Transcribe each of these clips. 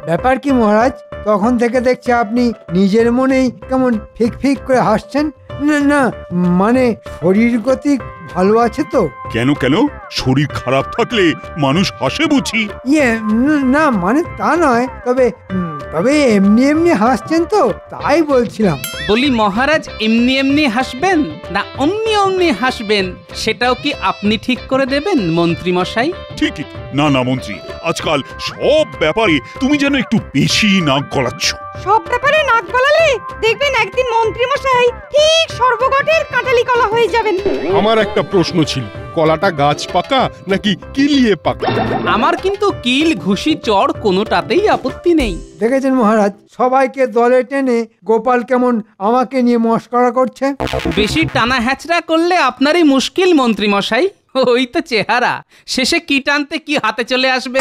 ব্যাপার কি মহারাজ, তখন থেকে দেখছি আপনি নিজের মনেই কেমন ফিক ফিক করে হাসছেন। না না, মানে শরীর গতি ভালো আছে তো? কেন কেন, শরীর খারাপ থাকলে মানুষ হাসে বুঝি? না মানে তা নয়, তবে তবে এমনি এমনি হাসছেন তো, তাই বলছিলাম। বলি মহারাজ, এমনি এমনি হাসবেন না অমনি অমনি হাসবেন সেটাও কি আপনি ঠিক করে দেবেন মন্ত্রী মশাই? ঠিকই। না না মন্ত্রী, আজকাল সব ব্যাপারে তুমি যেন একটু বেশি নাক গলাচ্ছ। সব ব্যাপারে নাক গলালে দেখবেন একদিন মন্ত্রী মশাই ঠিক সর্বগঠের কাঁঠালি কলা হয়ে যাবেন। আমার একটা প্রশ্ন ছিল, কলাটা গাছ পাকা নাকি কিলিয়ে পাকা? আমার কিন্তু কিল ঘুষি চড় কোনোটাতেই আপত্তি নেই। দেখেছেন মহারাজ, সবাইকে দলে টেনে গোপাল কেমন আমাকে নিয়ে মস্করা করছে। বেশি টানা হ্যাচড়া করলে আপনারই মুশকিল মন্ত্রী মশাই। ওই তো চেহারা, শেষে কি টানতে কি হাতে চলে আসবে।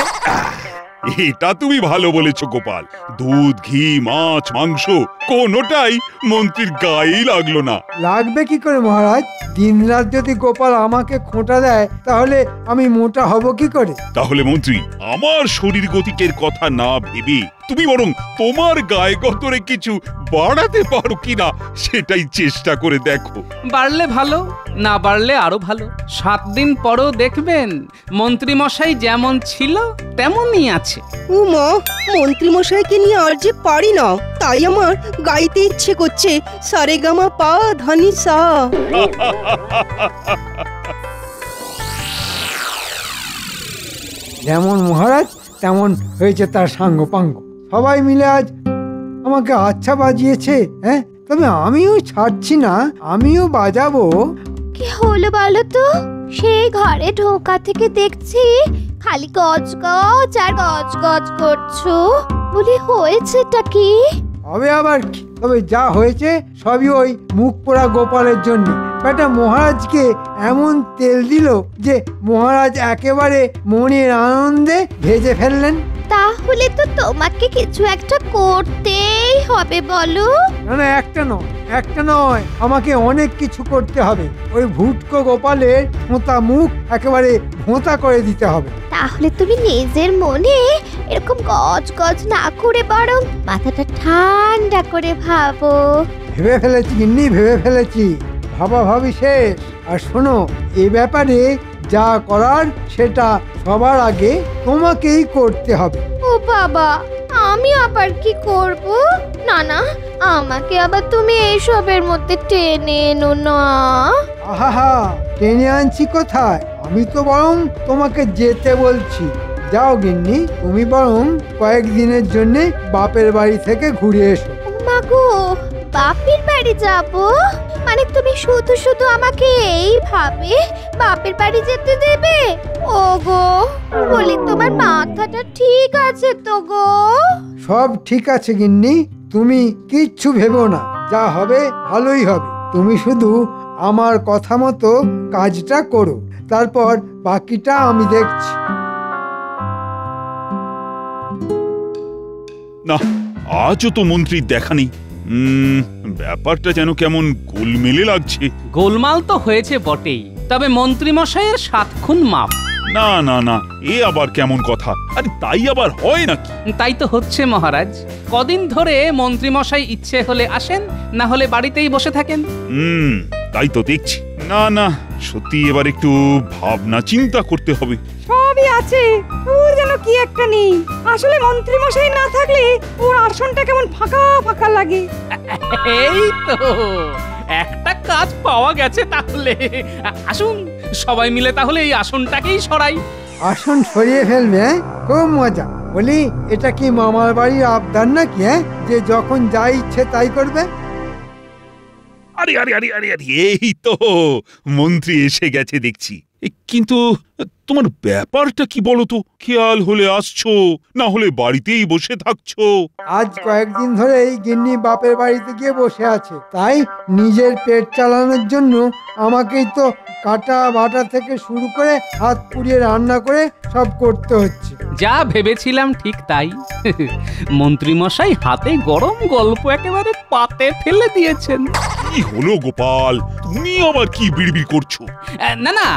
এটা তুমি ভালো বলেছো গোপাল। দুধ, ঘি, মাছ, মাংস কোনোটাই মন্ত্রীর গায়েই লাগলো না। লাগবে কি করে মহারাজ? দিনরাত যদি গোপাল আমাকে খোঁটা দেয় তাহলে আমি মোটা হব কি করে? তাহলে মন্ত্রী, আমার শরীর গতিকের কথা না ভেবে তুমি বরং তোমার গায়ে গতরে কিছু বাড়াতে পারো কিনা সেটাই চেষ্টা করে দেখো। বাড়লে ভালো, না বাড়লে আরো ভালো। 7 দিন পরও দেখবেন মন্ত্রী মশাই যেমন ছিল তেমনই আছে। মা, মন্ত্রী মশাইকে নিয়ে আর যে পারি না, তাই আমার গাইতে ইচ্ছে করছে সারেগামা পা ধানি সা। যেমন মহারাজ তেমন হয়েছে তার সাঙ্গপাঙ্গ। সবাই মিলে আজ আমাকে আচ্ছা বাজিয়েছে। হ্যাঁ, তবে আমিও ছাড়ছি না, আমিও বাজাবো। কি হলো বলো তো? সেই ঘরে ঢোকা থেকে দেখছি খালি গজ গজ আর গজ গজ করছো। বলি হয়েছেটা কি? হবে আবার কি, তবে যা হয়েছে সবই ওই মুখ পোড়া গোপালের জন্য। বেটা মহারাজকে এমন তেল দিল যে মহারাজ একেবারে মনের আনন্দে ভেজে ফেললেন। তাহলে তো তোমাকে কিছু একটা করতেই হবে বলো। না না, একটা নয়, আমাকে অনেক কিছু করতে হবে। ওই ভুটকো গোপালের ভোঁতা মুখ একেবারে ভোঁতা করে দিতে হবে। তাহলে তুমি নিজের মনে এরকম গজ গজ না করে বরং মাথাটা ঠান্ডা করে ভাবো। ভেবে ফেলেছি গিন্নি, ভেবে ফেলেছি। ভাবাভাবি শেষ। আর শোনো, এ ব্যাপারে যা করার সেটা সবার আগে তোমাকেই করতে হবে। ও বাবা, আমি আবার কি করব? না না, আমাকে আবার তুমি এইসবের মধ্যে টেনে এনো না। আহা, টেনে আনছি কোথায়? আমি তো বরং তোমাকে যেতে বলছি। যাও গিন্নি, তুমি বরং কয়েকদিনের জন্য বাপের বাড়ি থেকে ঘুরে এসো। মাগো, বাপের বাড়ি যাব? মানে তুমি শুধু শুধু আমাকে এইভাবে বাপের বাড়ি যেতে দেবে? ওগো, বলি তোমার মাথাটা ঠিক আছে তো গো? সব ঠিক আছে গিন্নি, তুমি কিচ্ছু ভেবো না, যা হবে ভালোই হবে। তুমি শুধু আমার কথা মতো কাজটা করো, তারপর বাকিটা আমি দেখছি। না, আজও তো মন্ত্রীর দেখা নেই। ব্যাপারটা যেন কেমন গোলমেলে লাগছে। গোলমাল তো হয়েছে বটেই, তবে মন্ত্রী মশাইয়ের 7 খুন মাপ। না না না, এ আবার কেমন কথা? আরে তাই আবার হয় নাকি? তাই তো হচ্ছে মহারাজ। কদিন ধরে মন্ত্রী মশাই ইচ্ছে হলে আসেন, না হলে বাড়িতেই বসে থাকেন। তাই তো দেখছি। না না, সত্যি এবার একটু ভাবনা চিন্তা করতে হবে। সবই আছে, ওর যেন কি একটা নেই। আসলে মন্ত্রী মশাই না থাকলে ওর আসনটা কেমন ফাঁকা ফাঁকা লাগে। এই তো একটা কাজ পাওয়া গেছে। তাহলে আসুন সবাই মিলে তাহলে এই আসনটাকেই সরাই। আসন সরিয়ে ফেলবে? খুব মজা। বলি, এটা কি মামার বাড়ির আবদার নাকি? যে যখন যা ইচ্ছে তাই করবে? আরে আরে আরে আরে আরে, এই তো মন্ত্রী এসে গেছে দেখছি। কিন্তু তোমার ব্যাপারটা কি বলো তো? খেয়াল হলে আসছো, না হলে বাড়িতেই বসে থাকছো। আজ কয়েকদিন ধরে এই গিন্নি বাপের বাড়িতে গিয়ে বসে আছে, তাই নিজের পেট চালানোর জন্য আমাকেই তো কাটা বাটা থেকে শুরু করে হাত পুড়িয়ে রান্না করে সব করতে হচ্ছে। যা ভেবেছিলাম ঠিক তাই। মন্ত্রী মশাই হাতে গরম গল্প একেবারে পাতে ফেলে দিয়েছেন। কি হলো গোপাল, তুমি আবার কি বিড়বিড় করছো? না না,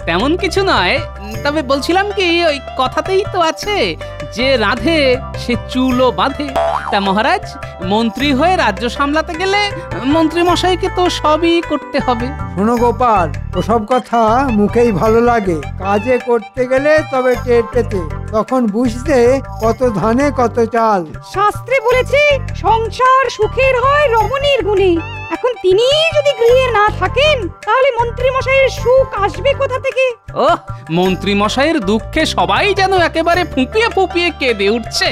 তেমন কিছু নয়, তবে বলছিলাম কি ওই কথাতেই তো আছে যে রাধে সে চুলও বাঁধে। তা মহারাজ, মন্ত্রী হয়ে রাজ্য সামলাতে গেলে মন্ত্রী মশাইকে তো সবই করতে হবে। শোনো গোপাল, ওসব কথা মুখেই ভালো লাগে, কাজে করতে গেলে তবে টের পেতে, তখন বুঝতে কত ধানে কত চাল। শাস্ত্রে বলেছে সংসার সুখের হয় রমণীর গুণে। এখন তিনি যদি গৃহে না থাকেন তাহলে মন্ত্রী মশাইয়ের সুখ আসবে কোথা থেকে? ও মন্ত্রী মশাইয়ের দুঃখে সবাই যেন একেবারে ফুঁপিয়ে ফুঁপিয়ে কেঁদে উঠছে।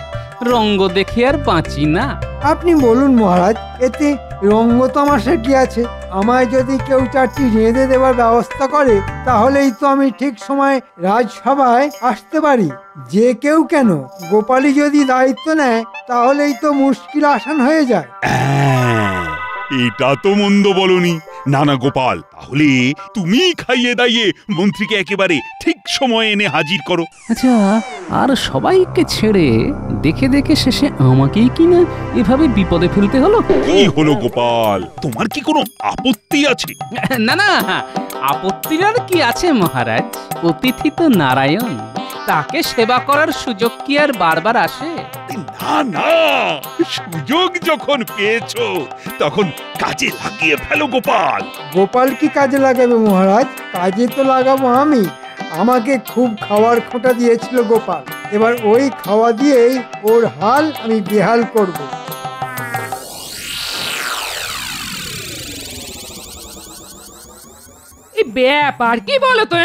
রঙ্গ দেখে আর বাঁচি না। আপনি বলুন মহারাজ, এতে রঙ্গ তামাশা কি আছে? আমায় যদি কেউ 4টি রেঁধে দেওয়ার ব্যবস্থা করে তাহলেই তো আমি ঠিক সময় রাজসভায় আসতে পারি। যে কেউ কেন, গোপালই যদি দায়িত্ব নেয় তাহলেই তো মুশকিল আসান হয়ে যায়। এটা তো মন্দ বলনি। না না গোপাল, তাহলে তুমি খাইয়ে দাইয়ে মন্ত্রীকে একেবারে ঠিক সময়ে এনে হাজির করো। আচ্ছা, আর সবাইকে ছেড়ে দেখে দেখে শেষে আমাকেই কিনা এভাবে বিপদে ফেলতে হলো। কি হলো গোপাল, তোমার কি কোনো আপত্তি আছে? না না, আপত্তির আর কি আছে মহারাজ? অতিথি তো নারায়ণ, তাকে সেবা করার সুযোগ কি আর বারবার আসে? না না, সুযোগ যখন পেয়েছো তখন কাজে লাগিয়ে ফেলো গোপাল। গোপাল কি কাজে লাগাবে মহারাজ? কাজে তো লাগাবো আমি। আমাকে খুব খাওয়ার খোঁটা দিয়েছিল গোপাল, এবার ওই খাওয়া দিয়েই ওর হাল আমি বেহাল করব। এই ব্যাপার কি বলো তো?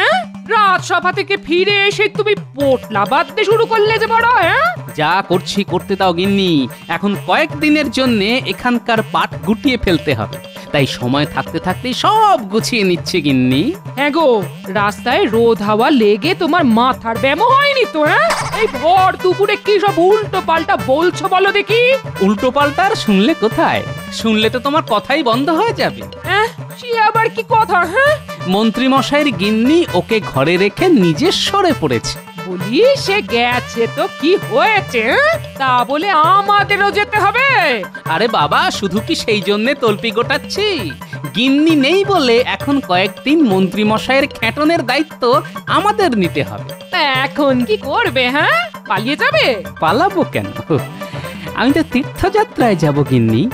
রাজসভা থেকে ফিরে এসে তুমি পোটলা বাঁধতে শুরু করলে যে বড়? যা করছি করতে দাও গিন্নি, এখন কয়েকদিনের জন্য এখানকার পাট গুটিয়ে ফেলতে হবে, তাই সময় থাকতে থাকতেই সব গুছিয়ে নিচ্ছে গিন্নি। হ্যাঁ গো, রাস্তায় রোদ হাওয়া লেগে তোমার মাথার ব্যামো হয়নি তো? এই ভর দুপুরে কি সব উল্টো পাল্টা বলছো বলো দেখি? উল্টো পাল্টার শুনলে কোথায়? শুনলে তো তোমার কথাই বন্ধ হয়ে যাবে। সে আবার কি কথা? মন্ত্রী মশাইয়ের গিন্নি ওকে ঘরে রেখে নিজে সরে পড়েছে। বলি সে গেছে তো কি হয়েছে? তা বলে আমাদেরও যেতে হবে? আরে বাবা, শুধু কি সেই জন্যে তল্পি গোটাচ্ছি? গিন্নি নেই বলে এখন কয়েকদিন মন্ত্রী মশাইয়ের খ্যাটনের দায়িত্ব আমাদের নিতে হবে। তা এখন কি করবে? পালিয়ে যাবে? পালাবো কেন? আমি তো তীর্থযাত্রায় যাব গিন্নি।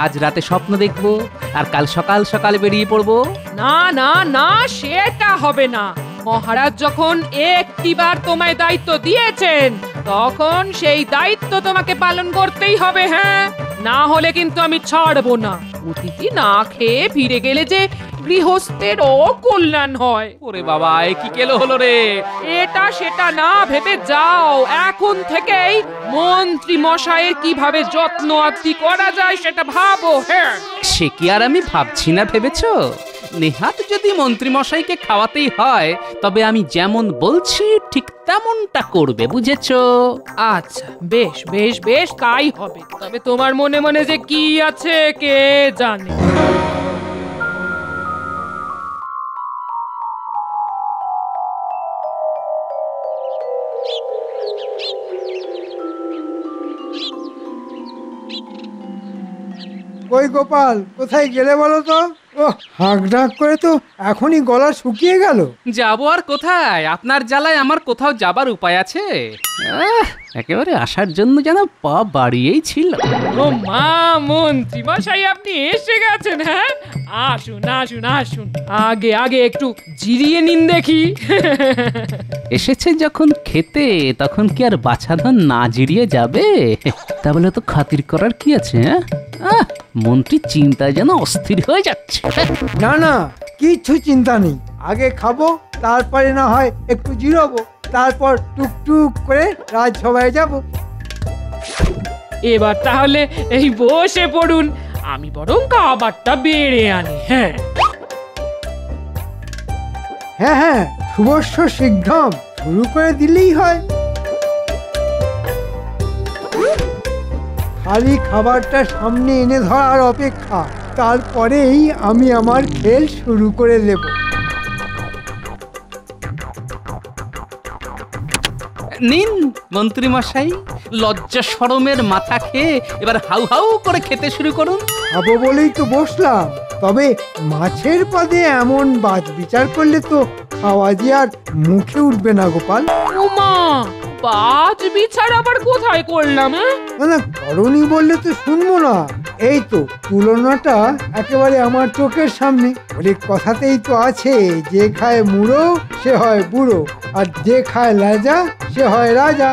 আজ রাতে স্বপ্ন দেখবো আর কাল সকাল সকাল বেরিয়ে পড়বো। না না না, সেটা হবে না। মহারাজ যখন একটিবার তোমায় দায়িত্ব দিয়েছেন তখন সেই দায়িত্ব তোমাকে পালন করতেই হবে। না হলে কিন্তু আমি ছাড়বো না। অতিথি না খেয়ে ফিরে গেলে যে গৃহস্থের অকল্যাণ হয়। ওরে বাবা, এ কি কেলো হলো রে? এটা সেটা না ভেবে যাও, এখন থেকেই মন্ত্রী মশাইয়ের কিভাবে যত্ন আত্তি করা যায় সেটা ভাবো। সে কি আর আমি ভাবছি না ভেবেছো? নেহাত যদি মন্ত্রী মশাইকে খাওয়াতেই হয় তবে আমি যেমন বলছি ঠিক তেমনটা করবে, বুঝেছো? আচ্ছা, বেশ বেশ বেশ, তাই হবে। তবে তোমার মনে মনে যে কি আছে কে জানে। কই গোপাল, কোথায় গেলে বলো তো? ও হাঁক ডাক করে তো এখনই গলা শুকিয়ে গেল। যাবো আর কোথায়? আপনার জ্বালায় আমার কোথাও যাবার উপায় আছে? একেবারে আসার জন্য যেন পা বাড়িয়েই ছিল। ও মা, মন্ত্রী মশাই আপনি এসে গেছেন? আসুন আসুন আসুন, আগে আগে একটু জিরিয়ে নিন দেখি। এসেছে যখন খেতে, তখন কি আর বাছাধন না জিরিয়ে যাবে? তা বলে তো খাতির করার কি আছে? মন্ত্রী চিন্তায় যেন অস্থির হয়ে যাচ্ছে। না না, কিচ্ছু চিন্তা নেই। আগে খাবো, তারপরে না হয় একটু জিরোবো, তারপর টুকটুক করে রাজসভায় যাব। এবার তাহলে এই বসে পড়ুন, আমি বরং খাবারটা বেড়ে আনি। হ্যাঁ হ্যাঁ, শুভস্য শীঘ্রম, শুরু করে দিলেই হয়। খালি খাবারটা সামনে এনে ধরার অপেক্ষা, তারপরেই আমি আমার খেল শুরু করে দেব। নিন মন্ত্রী মশাই, লজ্জা শরমের মাথা খেয়ে এবার হাউ হাউ করে খেতে শুরু করুন। খাবো বলেই তো বসলাম, তবে মাছের পদে এমন বাজ বিচার করলে তো খাওয়া যে আর মুখে উঠবে না গোপাল। ওমা, বাজ বিচার আবার কোথায় করলাম? না না, করনি বললে তো শুনবো না। এই তো তুলনাটা একেবারে আমার চোখের সামনে। বলি কথাতেই তো আছে, যে খায় মুড়ো সে হয় বুড়ো, আর যে খায় লেজা সে হয় রাজা।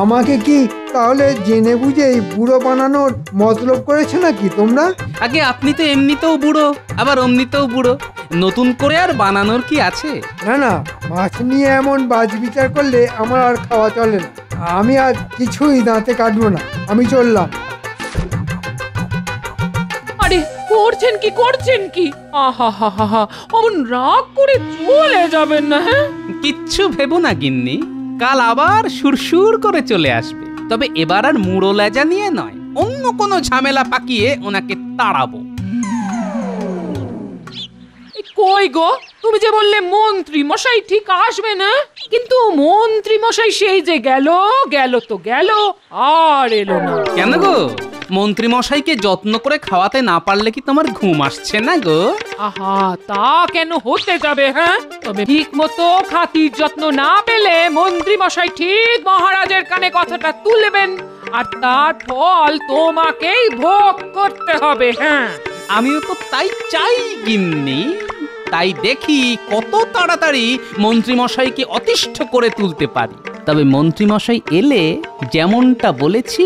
আমাকে কি তাহলে জেনে বুঝে এই বুড়ো বানানোর মতলব করেছো নাকি তোমরা? আগে আপনি তো এমনিতেও বুড়ো, আবার অমনিতেও বুড়ো, নতুন করে আর বানানোর কি আছে? না না, মাছ নিয়ে এমন বাজ বিচার করলে আমার আর খাওয়া চলে না। আমি আর কিছুই দাঁতে কাটবো না, আমি চললাম। আরে করছেন কি? আহা হা হা হা, অমন রাগ করে চলে যাবেন না। হ্যাঁ, কিচ্ছু ভেবো না গিন্নি, কাল আবার সুরসুর করে চলে আসবে। তবে এবার আর মুড়ো লেজা নিয়ে নয়, অন্য কোনো ঝামেলা পাকিয়ে ওনাকে তাড়াবো। কই গো, তুমি যে বললে মন্ত্রী মশাই ঠিক আসবে না, কিন্তু মন্ত্রী মশাই সেই যে গেল তো গেল, আর এলো না কেন গো? মন্ত্রী মশাইকে যত্ন করে খাওয়াতে না পারলে কি তোমার ঘুম আসছে না গো? আহা, তা কেন হতে যাবে? হ্যাঁ, তবে ঠিক মতো খাতির যত্ন না পেলে মন্ত্রী মশাই ঠিক মহারাজের কানে কথাটা তুলবেন, আর তার ফল তোমাকেই ভোগ করতে হবে। হ্যাঁ, আমিও তো তাই চাই গিন্নি। তাই দেখি কত তাড়াতাড়ি মন্ত্রী মশাইকে অতিষ্ঠ করে তুলতে পারি। তবে মন্ত্রী মশাই এলে যেমনটা বলেছি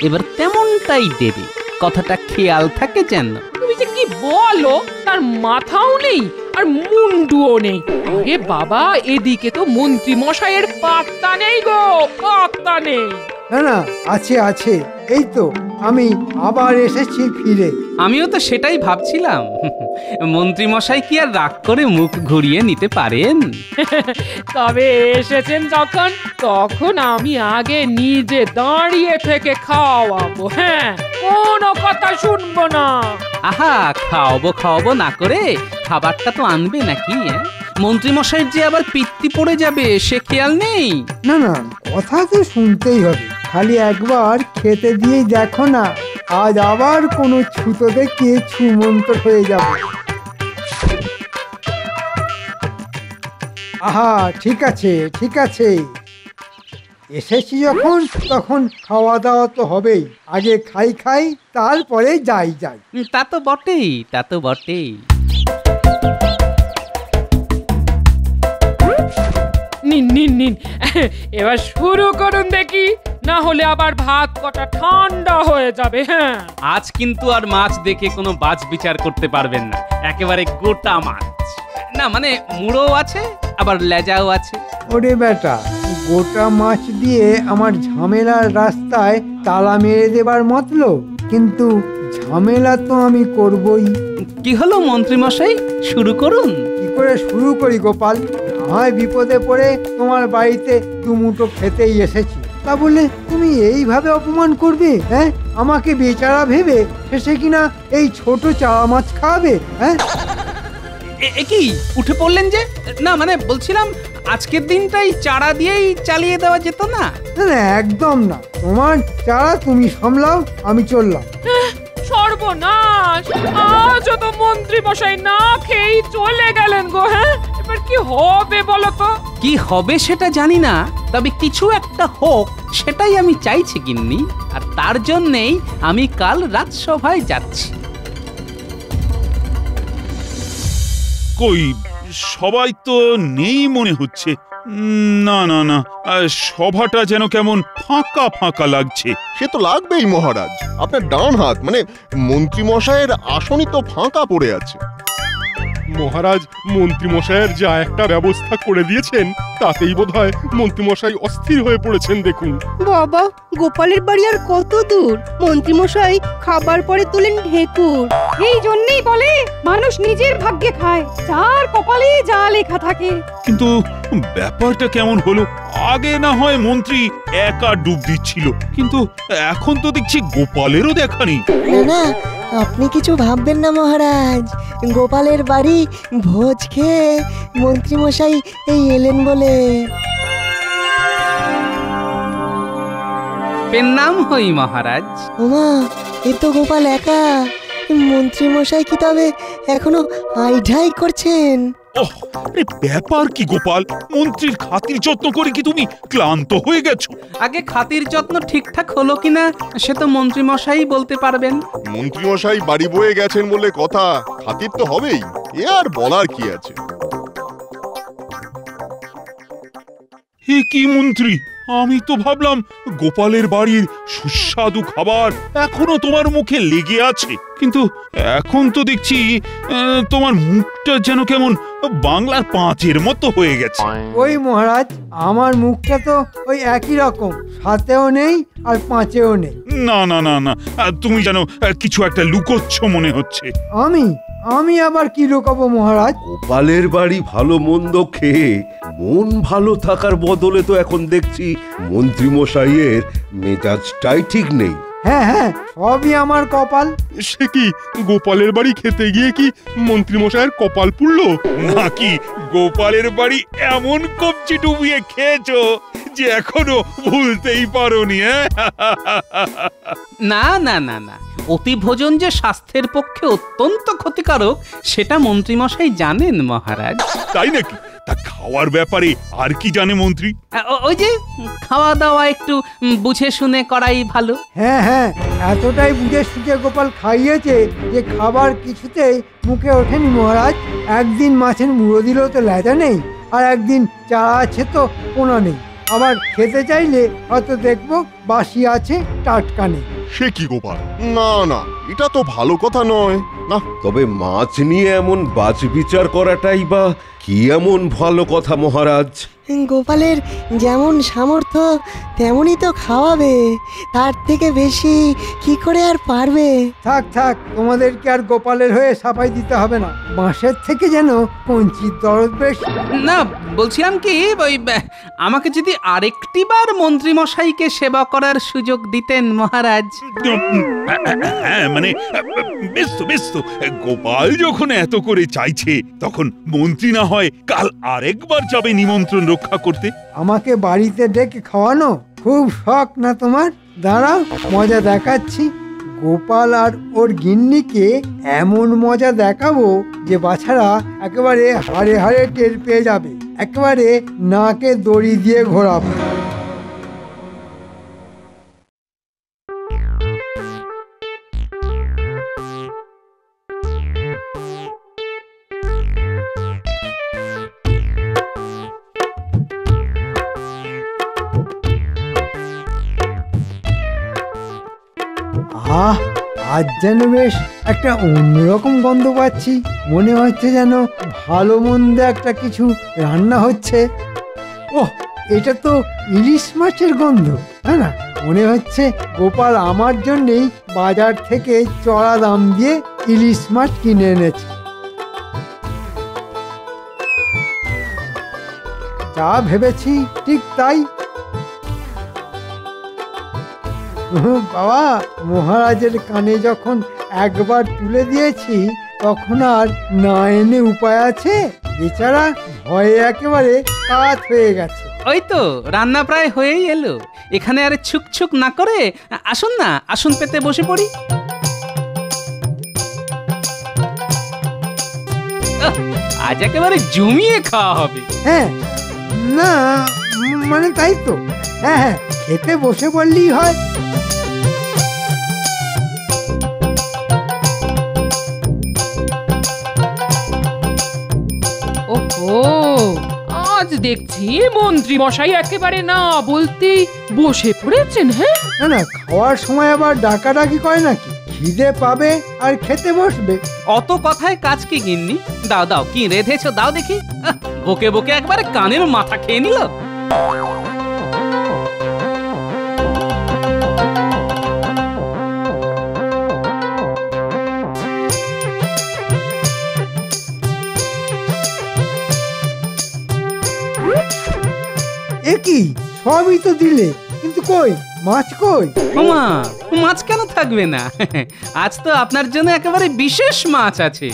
এবার তেমনটাই দেবে, কথাটা খেয়াল থাকে যেন। তুমি যে কি বলো, তার মাথাও নেই আর মুন্ডুও নেই। আরে বাবা, এদিকে তো মন্ত্রী মশাইয়ের পাত্তা নেই গো, পাত্তা নেই। না না, আছে আছে, এই তো আমি আবার এসেছি ফিরে। আমিও তো সেটাই ভাবছিলাম, মন্ত্রী মশাই কি আর রাগ করে মুখ ঘুরিয়ে নিতে পারেন? তবে এসেছেন যখন, তখন আমি আগে নিজে দাঁড়িয়ে থেকে খাওয়াবো। হ্যাঁ, কোনো কথা শুনবো না। আহা, খাওয়াবো না করে খাবারটা তো আনবে নাকি? মন্ত্রী মশাইয়ের যে আবার পিত্তি পড়ে যাবে সে খেয়াল নেই। না না, কথা তো শুনতেই হবে, খালি একবার খেতে দিয়েই দেখো না, আজ আবার কোনো ছুতো দেখিয়ে ছুমন্তর হয়ে যাবে। আহা, ঠিক আছে ঠিক আছে, এসেছি যখন তখন খাওয়া দাওয়া তো হবেই। আগে খাই তারপরে যাই। তা তো বটেই। নিন, এবার শুরু করুন দেখি, না হলে আবার ভাত কটা ঠান্ডা হয়ে যাবে। হ্যাঁ, আজ কিন্তু আর মাছ দেখে কোনো বাজ বিচার করতে পারবেন না, একেবারে গোটা মাছ। না মানে মুড়ো আছে আবার লেজাও আছে। ওরে বেটা, গোটা মাছ দিয়ে আমার ঝামেলার রাস্তায় তালা মেরে দেবার মতলব? কিন্তু ঝামেলা তো আমি করবই। কি হলো মন্ত্রী মশাই, শুরু করুন। কি করে শুরু করি গোপাল? হয় বিপদে পড়ে তোমার বাড়িতে দুমুঠো খেতেই এসেছি, তা বলে তুমি এইভাবে অপমান করবে? হ্যাঁ, আমাকে বেচারা ভেবে শেষে কিনা এই ছোট চারা মাছ খাওয়াবে? হ্যাঁ, কি উঠে পড়লেন যে? না মানে বলছিলাম আজকের দিনটাই চারা দিয়েই চালিয়ে দেওয়া যেত না? না একদম না, তোমার চারা তুমি সামলাও, আমি চললাম। সর্বনাশ, আজও তো মন্ত্রী মশাই না খেয়েই চলে গেলেন গো। হ্যাঁ, এবার কি হবে বলো তো? কি হবে সেটা জানি না, তবে কিছু একটা হোক সেটাই আমি চাইছি গিন্নি। আর তার জন্যেই আমি কাল রাজসভায় যাচ্ছি। কই সবাই তো নেই মনে হচ্ছে। না, সভাটা যেন কেমন ফাঁকা ফাঁকা লাগছে। সে তো লাগবেই মহারাজ, আপনার ডান হাত মানে মন্ত্রী মশাইয়ের আসনই তো ফাঁকা পড়ে আছে। মহারাজ মন্ত্রী মশাইয়ের যা একটা ব্যবস্থা করে দিয়েছেন তাতেই বোধহয় মন্ত্রী মশাই অস্থির হয়ে পড়েছেন। দেখুন বাবা, গোপালের বাড়ি আর কত দূর? মন্ত্রী মশাই খাবার পরে তোলেন ঢেকুর। এই জন্যই বলে মানুষ নিজের ভাগ্যে খায়, যার কপালে যা লেখা থাকে। কিন্তু ব্যাপারটা কেমন হলো? আগে না হয় মন্ত্রী একা ডুব দিচ্ছিল, কিন্তু এখন তো দেখছি গোপালেরও দেখা নেই। না, আপনি কিছু ভাববেন না মহারাজ, গোপালের বাড়ি ভোজ খেয়ে মন্ত্রী মশাই এই এলেন বলে। পেন নাম হই মহারাজ। ওমা, এ তো গোপাল একা, মন্ত্রী মশাই কি তবে এখনো আইঢাই করছেন? ওহ, আরে ব্যাপার কি গোপাল, মন্ত্রীর খাতির যত্ন করে কি তুমি ক্লান্ত হয়ে গেছো? আগে খাতির যত্ন ঠিকঠাক হলো কিনা সে তো মন্ত্রী মশাই বলতে পারবেন। মন্ত্রী মশাই বাড়ি বয়ে গেছেন বলে কথা, খাতির তো হবেই, এ আর বলার কি আছে। হে কি মন্ত্রী, আমি তো ভাবলাম গোপালের বাড়ির সুস্বাদু খাবার এখনো তোমার মুখে লেগে আছে, কিন্তু এখন তো দেখছি তোমার মুখটা যেন কেমন বাংলার পাঁচের মতো হয়ে গেছে। ওই মহারাজ, আমার মুখটা তো ওই একই রকম, সাতেও নেই আর পাঁচেও নেই। না না না না, তুমি যেন কিছু একটা লুকোচ্ছ মনে হচ্ছে। আমি আবার কি লুকাবো মহারাজ? গোপালের বাড়ি ভালো মন্দ খেয়ে মন ভালো থাকার বদলে তো এখন দেখছি মন্ত্রী মশাইয়ের মেজাজটাই ঠিক নেই। হ্যাঁ, সবই আমার কপাল। সে কি, গোপালের বাড়ি খেতে গিয়ে কি মন্ত্রী মশাইয়ের কপাল পুড়লো? নাকি গোপালের বাড়ি এমন কবজি ডুবিয়ে খেয়েছো যে এখনো ভুলতেই পারোনি? না না না না, অতি ভোজন যে স্বাস্থ্যের পক্ষে অত্যন্ত ক্ষতিকারক সেটা মন্ত্রী মশাই জানেন মহারাজ। তাই নাকি? তা খাওয়ার ব্যাপারে আর কি জানে মন্ত্রী? ওই যে খাওয়া দাওয়া একটু বুঝে শুনে করাই ভালো। হ্যাঁ, এতটাই বুঝে সুঝে গোপাল খাইয়েছে যে খাবার কিছুতেই মুখে ওঠেনি মহারাজ। একদিন মাছের মুড়ো দিলেও তো লেজা নেই, আর একদিন চারা আছে তো পোনা নেই। আবার খেতে চাইলে হয়তো দেখবো বাসি আছে, টাটকা নেই। সে কি গোপাল, না না, এটা তো ভালো কথা নয়। না, তবে মাছ নিয়ে এমন বাছবিচার করাটাই বা কি এমন ভালো কথা মহারাজ? গোপালের যেমন সামর্থ্য তেমনই তো খাওয়াবে, তার থেকে বেশি কি করে আর পারবে? থাক, তোমাদেরকে আর গোপালের হয়ে সাফাই দিতে হবে না। বাঁশের থেকে যেন কঞ্চির দরদ বেশি। না, বলছিলাম কি, ওই আমাকে যদি আরেকটি বার মন্ত্রী মশাইকে সেবা করার সুযোগ দিতেন মহারাজ। হ্যাঁ মানে বেশ তো, গোপাল যখন এত করে চাইছে তখন মন্ত্রী না হয় কাল আরেকবার যাবে নিমন্ত্রণ রক্ষা করতে। আমাকে বাড়িতে ডেকে খাওয়ানো খুব শখ না তোমার? দাঁড়াও, মজা দেখাচ্ছি। গোপাল আর ওর গিন্নিকে এমন মজা দেখাবো যে বাছারা একেবারে হাড়ে হাড়ে টের পেয়ে যাবে, একেবারে নাকে দড়ি দিয়ে ঘোরাবো। আজ যেন বেশ একটা অন্যরকম গন্ধ পাচ্ছি। মনে হচ্ছে যেন ভালো মন্দ একটা কিছু রান্না হচ্ছে। ওহ, এটা তো ইলিশ মাছের গন্ধ, তাই না? মনে হচ্ছে গোপাল আমার জন্যেই বাজার থেকে চড়া দাম দিয়ে ইলিশ মাছ কিনে এনেছে। যা ভেবেছি ঠিক তাই। বাবা, মহারাজের কানে যখন একবার তুলে দিয়েছি তখন আর না এনে উপায় আছে? বেচারা ভয়ে একেবারে কাত হয়ে গেছে। ওই তো রান্না প্রায় হয়েই এলো। এখানে আর ছুক না করে আসুন না, আসুন পেতে বসে পড়ি। আজ একেবারে জমিয়ে খাওয়া হবে। হ্যাঁ, না মানে তাই তো। হ্যাঁ, খেতে বসে পড়লেই হয়। ওহো, আজ দেখছি মন্ত্রী মশাই একেবারে না বলতেই বসে পড়েছেন। হ্যাঁ, না, খাওয়ার সময় আবার ডাকাডাকি করে নাকি? খিদে পাবে আর খেতে বসবে। অত কথায় কাজ কি গিন্নি? দাও কি রেধেছো দাও দেখি। বকে বকে একবারে কানের মাথা খেয়ে নিল। কি সবই তো দিলে, কিন্তু কই মাছ? কই মামা, মাছ কেন থাকবে না? আজ তো আপনার জন্য একেবারে বিশেষ মাছ আছে।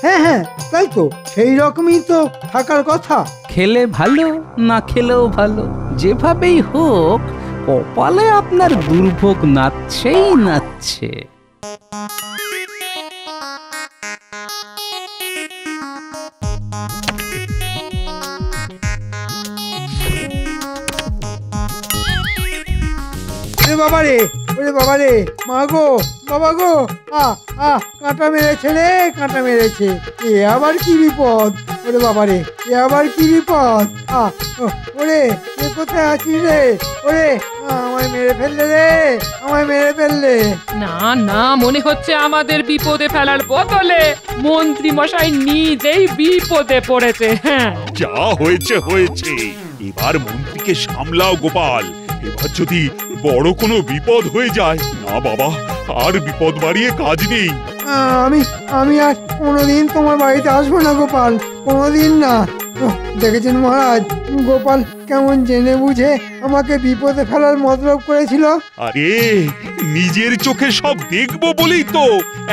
হ্যাঁ, তাই তো, সেই রকমই তো থাকার কথা। খেলে ভালো, না খেলেও ভালো, যেভাবেই হোক কপালে আপনার দুর্ভোগ নাচছেই নাচছে। ওরে বাবা রে মা গো বাবা গো কাঁটা মেরেছে রে কাঁটা মেরেছে এ আবার কি বিপদ ওরে বাবা রে এ আবার কি বিপদ ওরে এ কোথায় আছিস রে ওরে আমায় মেরে ফেললে রে আমায় মেরে ফেললে না না মনে হচ্ছে আমাদের বিপদে ফেলার বদলে মন্ত্রী মশাই নিজেই বিপদে পড়েছে। হ্যাঁ যা হয়েছে হয়েছে, এবার মন্ত্রীকে সামলাও গোপাল। এবার যদি বড় কোনো বিপদ হয়ে যায়, না বাবা, আর বিপদ বাড়িয়ে কাজ নেই। আমি আর কোনোদিন তোমার বাড়িতে আসবো না গোপাল, কোনোদিন না। দেখেছেন মহারাজ, গোপাল কেমন জেনে বুঝে আমাকে বিপদে ফেলার মতলব করেছিল। আরে নিজের চোখে সব দেখবো বলেই তো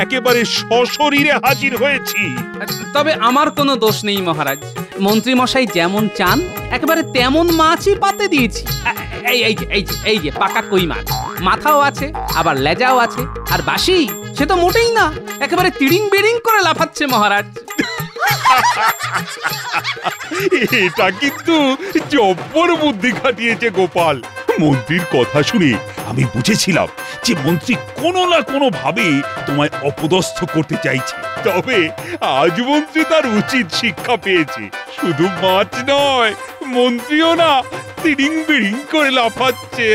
একেবারে সশরীরে হাজির হয়েছি। তবে আমার কোনো দোষ নেই মহারাজ, মন্ত্রী মশাই যেমন চান একেবারে তেমন মাছই পাতে দিয়েছি। এই যে পাকা কই মাছ, মাথাও আছে আবার লেজাও আছে, আর বাসি সে তো মোটেই না, একেবারে তিড়িং বিড়িং করে লাফাচ্ছে মহারাজ। এটা কিন্তু জব্বর বুদ্ধি খাটিয়েছে গোপাল। মন্ত্রীর কথা শুনে আমি বুঝেছিলাম যে মন্ত্রী কোনো না কোনো ভাবে তোমায় অপদস্থ করতে চাইছে, তবে আজ মন্ত্রী তার উচিত শিক্ষা পেয়েছে। শুধু মাছ নয়, মন্ত্রীও না তিড়িং বিড়িং করে লাফাচ্ছে।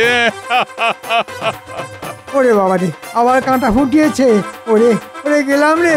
ওরে বাবা রে, আবার কাঁটা ফুটিয়েছে। ওরে ওরে গেলাম রে।